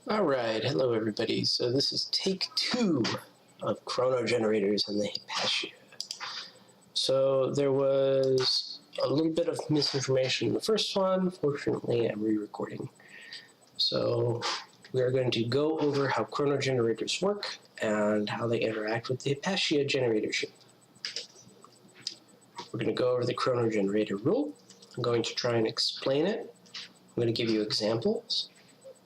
Alright, hello everybody. So this is take 2 of Chrono generators and the Hypatia. So there was a little bit of misinformation in the first one. Fortunately, I'm re-recording. So we are going to go over how Chrono generators work and how they interact with the Hypatia generator ship. We're going to go over the Chrono generator rule. I'm going to try and explain it. I'm going to give you examples.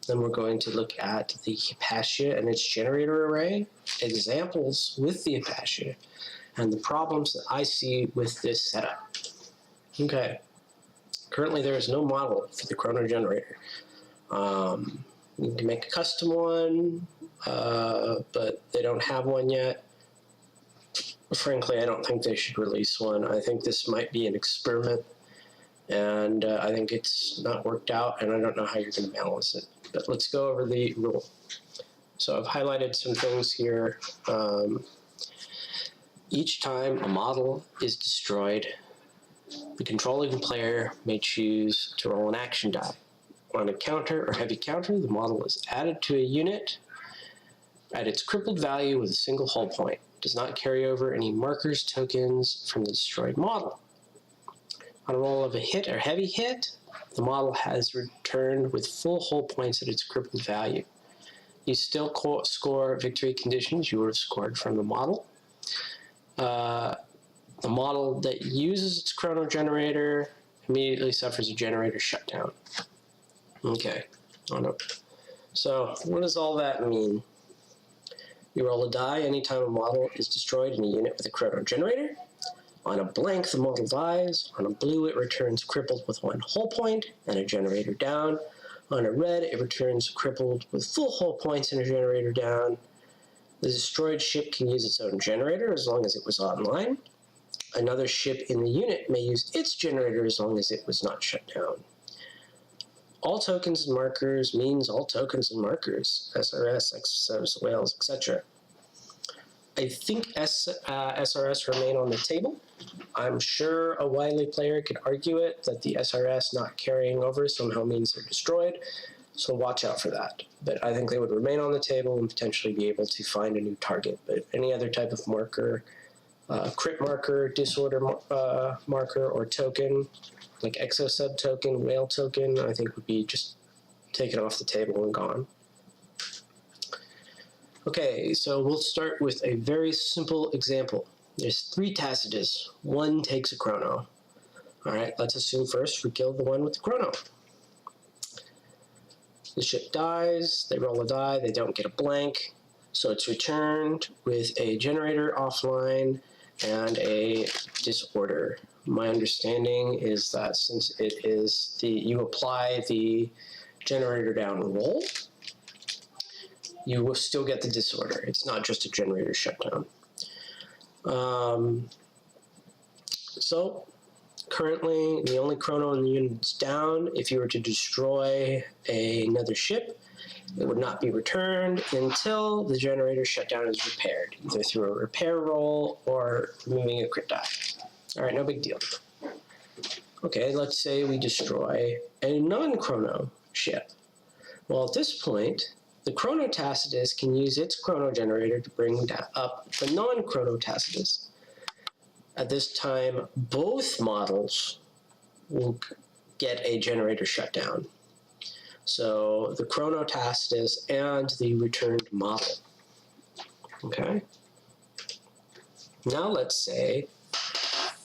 Then we're going to look at the Hypatia and its generator array, examples with the Hypatia, and the problems that I see with this setup. Okay, currently there is no model for the Chrono generator. We need to make a custom one, but they don't have one yet. Frankly, I don't think they should release one. I think this might be an experiment, and I think it's not worked out, and I don't know how you're going to balance it. But let's go over the rule. So I've highlighted some things here. Each time a model is destroyed, the controlling player may choose to roll an action die. On a counter or heavy counter, the model is added to a unit at its crippled value with a single hull point. It does not carry over any markers, tokens from the destroyed model. On a roll of a hit or heavy hit, the model has returned with full hull points at its crippled value. You still score victory conditions you would have scored from the model. The model that uses its Chrono generator immediately suffers a generator shutdown. Okay, so what does all that mean? You roll a die anytime a model is destroyed in a unit with a Chrono generator. On a blank, the model dies. On a blue, it returns crippled with one hull point and a generator down. On a red, it returns crippled with full hull points and a generator down. The destroyed ship can use its own generator as long as it was online. Another ship in the unit may use its generator as long as it was not shut down. All tokens and markers means all tokens and markers, SRS, XSubs, whales, etc. I think SRS remain on the table. I'm sure a wily player could argue it, that the SRS not carrying over somehow means they're destroyed, so watch out for that. But I think they would remain on the table and potentially be able to find a new target. But any other type of marker, crit marker, disorder marker, or token, like exosub token, whale token, I think would be just taken off the table and gone. Okay, so we'll start with a very simple example. There's 3 Tacitus. One takes a Chrono. All right, let's assume first we kill the one with the Chrono. The ship dies, they roll a die, they don't get a blank, so it's returned with a generator offline and a disorder. My understanding is that since it is you apply the generator down roll, you will still get the disorder. It's not just a generator shutdown. So currently the only Chrono in the unit is down. If you were to destroy another ship, it would not be returned until the generator shutdown is repaired, either through a repair roll or removing a crit die. All right, no big deal. Okay, let's say we destroy a non-Chrono ship. Well, at this point, the Chrono Tacitus can use its Chrono generator to bring up the non-Chrono Tacitus. At this time, both models will get a generator shutdown. So the Chrono Tacitus and the returned model. Okay? Now let's say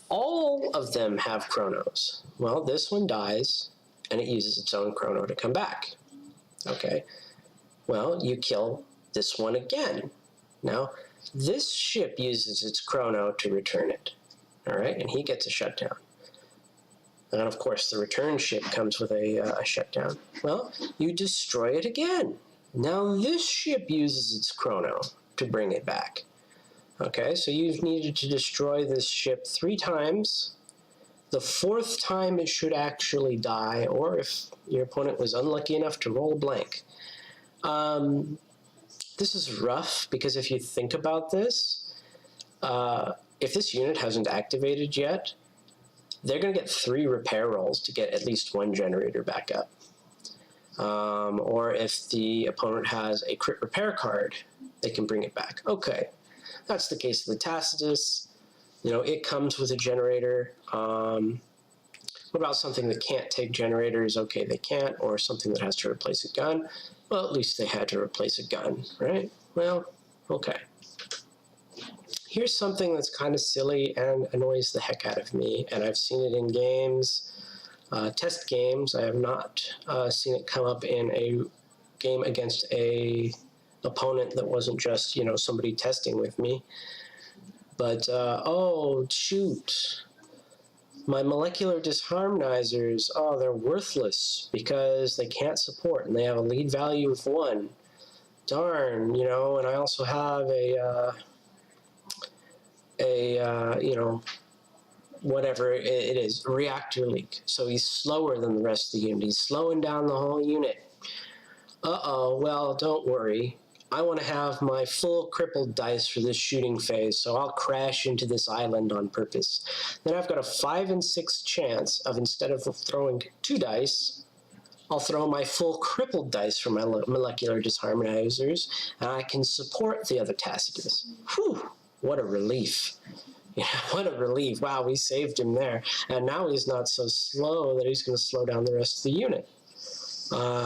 all of them have Chronos. Well, this one dies, and it uses its own Chrono to come back. Okay? Well, you kill this one again. Now, this ship uses its Chrono to return it. All right, and he gets a shutdown. And of course, the return ship comes with a shutdown. Well, you destroy it again. Now this ship uses its Chrono to bring it back. Okay, so you've needed to destroy this ship 3 times. The 4th time it should actually die, or if your opponent was unlucky enough to roll a blank. This is rough because if you think about this, if this unit hasn't activated yet, they're going to get 3 repair rolls to get at least 1 generator back up. Or if the opponent has a crit repair card, they can bring it back. Okay, that's the case of the Tacitus. You know, it comes with a generator. What about something that can't take generators? Okay, they can't. Or something that has to replace a gun. Well, at least they had to replace a gun, right? Well, okay. Here's something that's kind of silly and annoys the heck out of me, and I've seen it in games, test games. I have not seen it come up in a game against a opponent that wasn't just, you know, somebody testing with me. But, oh, shoot. My molecular disharmonizers, oh, they're worthless because they can't support and they have a lead value of 1. Darn, you know, and I also have you know, whatever it is, reactor leak. So he's slower than the rest of the unit. He's slowing down the whole unit. Uh-oh, well, don't worry. I want to have my full crippled dice for this shooting phase, so I'll crash into this island on purpose. Then I've got a 5 and 6 chance of, instead of throwing 2 dice, I'll throw my full crippled dice for my molecular disharmonizers, and I can support the other Tacitus. Whew, what a relief. Yeah, what a relief. Wow, we saved him there. And now he's not so slow that he's going to slow down the rest of the unit.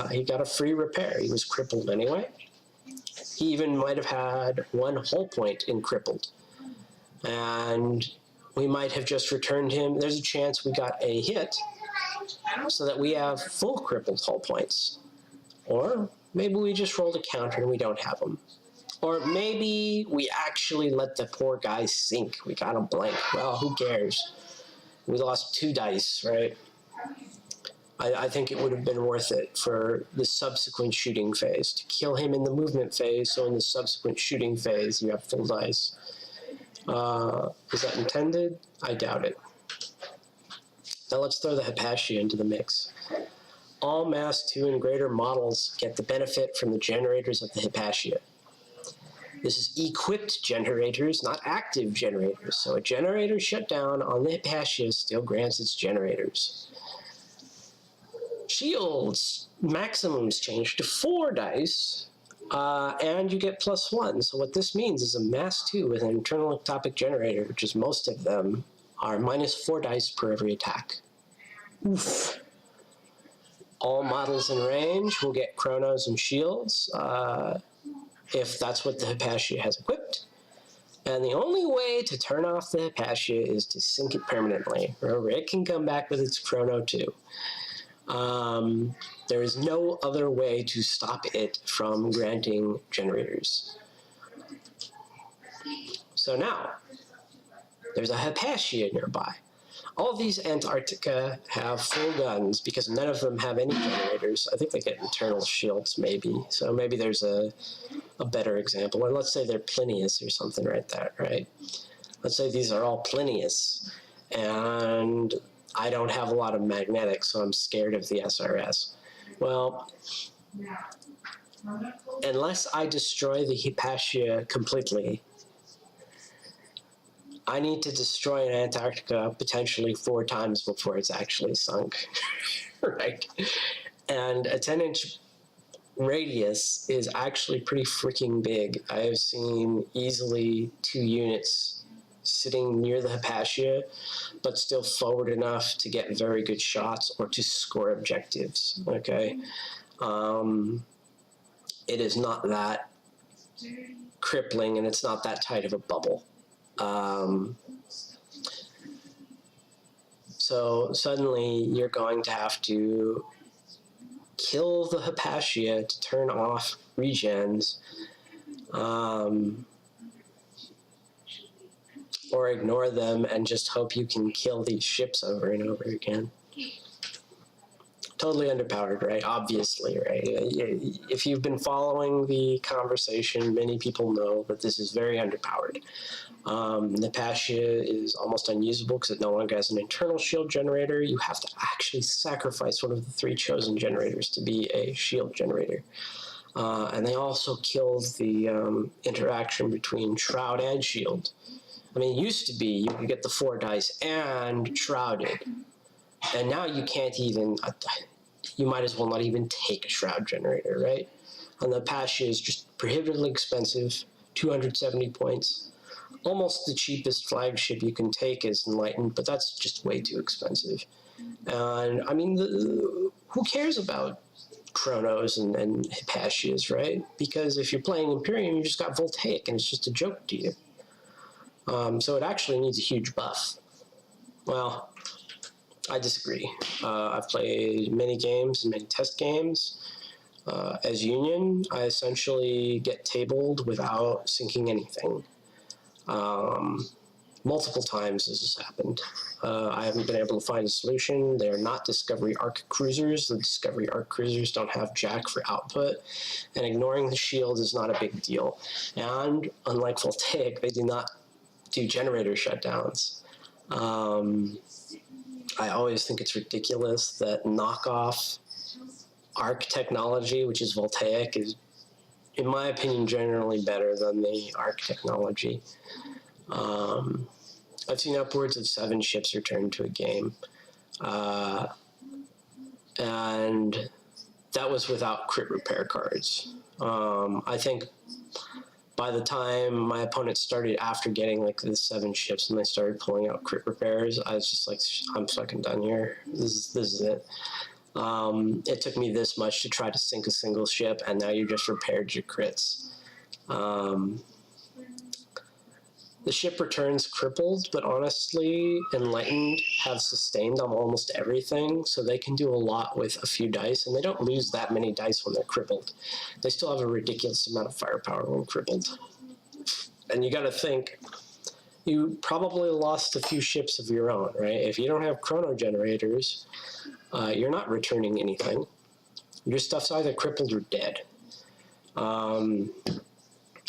He got a free repair. He was crippled anyway. He even might have had 1 hull point in crippled. And we might have just returned him. There's a chance we got a hit so that we have full crippled hull points. Or maybe we just rolled a counter and we don't have them. Or maybe we actually let the poor guy sink. We got him blank. Well, who cares? We lost 2 dice, right? I think it would have been worth it for the subsequent shooting phase to kill him in the movement phase, so in the subsequent shooting phase you have full dice. Is that intended? I doubt it. Now let's throw the Hypatia into the mix. All Mass 2 and greater models get the benefit from the generators of the Hypatia. This is equipped generators, not active generators. So a generator shut down on the Hypatia still grants its generators. Shields maximums change to 4 dice, and you get +1. So what this means is a Mass 2 with an internal ectopic generator, which is most of them, are -4 dice per every attack. Oof. All models in range will get Chronos and Shields, if that's what the Hypatia has equipped. And the only way to turn off the Hypatia is to sink it permanently. Remember, it can come back with its Chrono too. There is no other way to stop it from granting generators. So now, there's a Hypatia nearby. All these Antarctica have full guns because none of them have any generators. I think they get internal shields, maybe. So maybe there's a better example. Or let's say they're Plinius or something right there, right? Let's say these are all Plinius. And I don't have a lot of magnetics, so I'm scared of the SRS. Well, unless I destroy the Hypatia completely, I need to destroy an Antarctica potentially 4 times before it's actually sunk, right? And a 10-inch radius is actually pretty freaking big. I have seen easily 2 units sitting near the Hypatia, but still forward enough to get very good shots or to score objectives, okay? It is not that crippling and it's not that tight of a bubble. So suddenly you're going to have to kill the Hypatia to turn off regens, or ignore them and just hope you can kill these ships over and over again. Totally underpowered, right? Obviously, right? If you've been following the conversation, many people know that this is very underpowered. Hypatia is almost unusable because it no longer has an internal shield generator. You have to actually sacrifice one of the 3 chosen generators to be a shield generator. And they also killed the interaction between Shroud and Shield. I mean, it used to be you could get the 4 dice and Shrouded. And now you can't even, you might as well not even take a shroud generator, right? And the Hypatia is just prohibitively expensive, 270 points. Almost the cheapest flagship you can take is Enlightened, but that's just way too expensive. And I mean, who cares about Chronos and Hypatias, right? Because if you're playing Imperium, you just got Voltaic, and it's just a joke to you. So it actually needs a huge buff. Well, I disagree. I've played many games and many test games. As Union, I essentially get tabled without syncing anything. Multiple times this has happened. I haven't been able to find a solution. They are not Discovery Arc cruisers. The Discovery Arc cruisers don't have jack for output, and ignoring the shield is not a big deal. And unlike Voltaic, they do not do generator shutdowns. I always think it's ridiculous that knockoff Arc technology, which is Voltaic, is, in my opinion, generally better than the Arc technology. I've seen upwards of 7 ships returned to a game. And that was without crit repair cards. I think by the time my opponent started after getting like the 7 ships and they started pulling out crit repairs, I was just like, I'm fucking done here. This is it. It took me this much to try to sink a single ship, and now you just repaired your crits. The ship returns crippled, but honestly, Enlightened have sustained on almost everything, so they can do a lot with a few dice, and they don't lose that many dice when they're crippled. They still have a ridiculous amount of firepower when crippled. And you gotta think, you probably lost a few ships of your own, right? If you don't have chrono generators, you're not returning anything. Your stuff's either crippled or dead.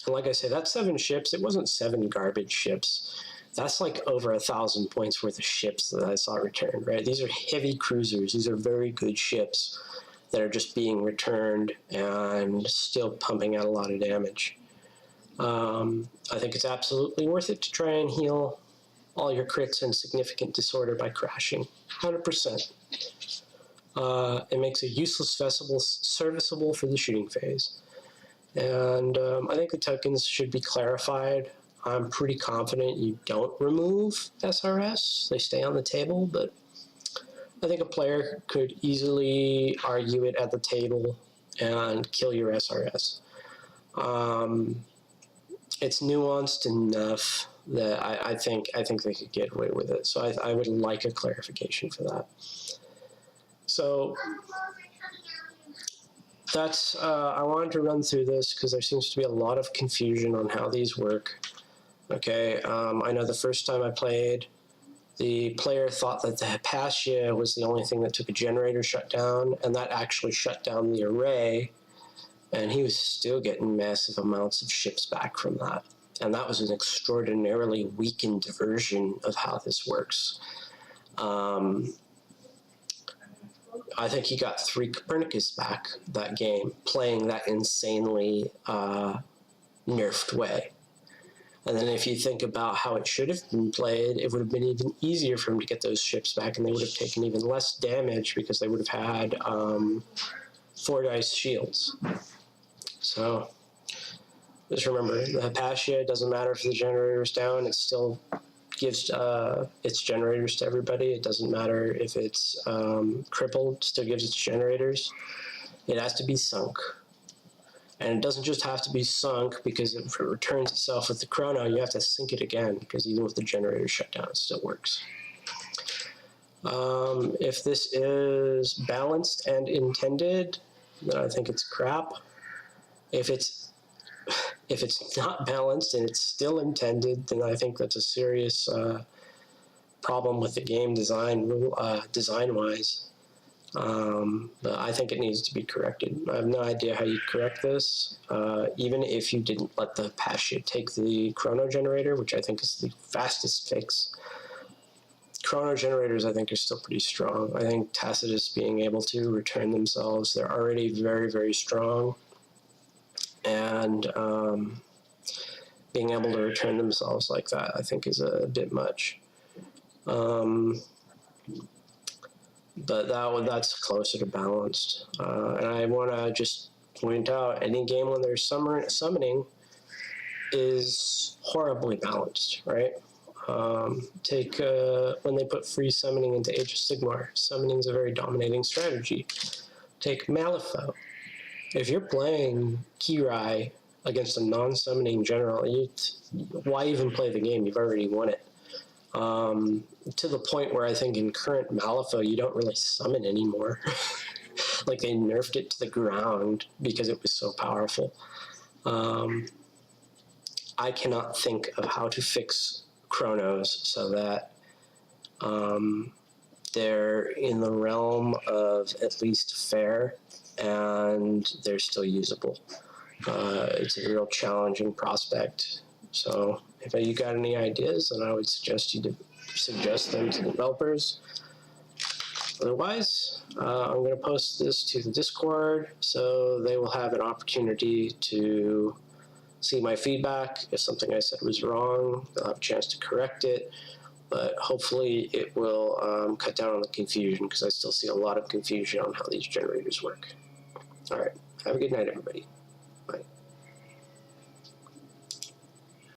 Like I said, that's 7 ships. It wasn't 7 garbage ships. That's like over 1,000 points worth of ships that I saw returned, right? These are heavy cruisers. These are very good ships that are just being returned and still pumping out a lot of damage. I think it's absolutely worth it to try and heal all your crits and significant disorder by crashing. 100%. It makes a useless vessel serviceable for the shooting phase. And I think the tokens should be clarified. I'm pretty confident you don't remove SRS. They stay on the table, but I think a player could easily argue it at the table and kill your SRS. It's nuanced enough that I think they could get away with it. So I would like a clarification for that. So that's, I wanted to run through this because there seems to be a lot of confusion on how these work. Okay, I know the first time I played, the player thought that the Hypatia was the only thing that took a generator shutdown, and that actually shut down the array, and he was still getting massive amounts of ships back from that. And that was an extraordinarily weakened version of how this works. I think he got 3 Copernicus back that game, playing that insanely nerfed way. And then if you think about how it should have been played, it would have been even easier for him to get those ships back, and they would have taken even less damage because they would have had 4 dice shields. So just remember, the Hypatia, doesn't matter if the generator is down, it still gives its generators to everybody. It doesn't matter if it's crippled, it still gives its generators. It has to be sunk. And it doesn't just have to be sunk because if it returns itself with the chrono, you have to sink it again because even with the generator shutdown, it still works. If this is balanced and intended, then I think it's crap. If it's not balanced and it's still intended, then I think that's a serious problem with the game design-wise. But I think it needs to be corrected. I have no idea how you correct this, even if you didn't let the Hypatia take the chrono generator, which I think is the fastest fix. Chrono generators, I think, are still pretty strong. I think Tacitus being able to return themselves, they're already very, very strong. And being able to return themselves like that, I think, is a bit much. but that's closer to balanced. And I want to just point out, any game when there's summoning is horribly balanced, right? Take when they put free summoning into Age of Sigmar. Summoning is a very dominating strategy. Take Malifaux. If you're playing Kirai against a non-summoning general, why even play the game? You've already won it. To the point where I think in current Malifaux, you don't really summon anymore. Like, they nerfed it to the ground because it was so powerful. I cannot think of how to fix Chronos so that they're in the realm of at least fair and they're still usable. It's a real challenging prospect. So if you got any ideas, then I would suggest you to suggest them to the developers. Otherwise, I'm going to post this to the Discord so they will have an opportunity to see my feedback. If something I said was wrong, they'll have a chance to correct it. But hopefully it will cut down on the confusion, because I still see a lot of confusion on how these generators work. All right. Have a good night, everybody. Bye.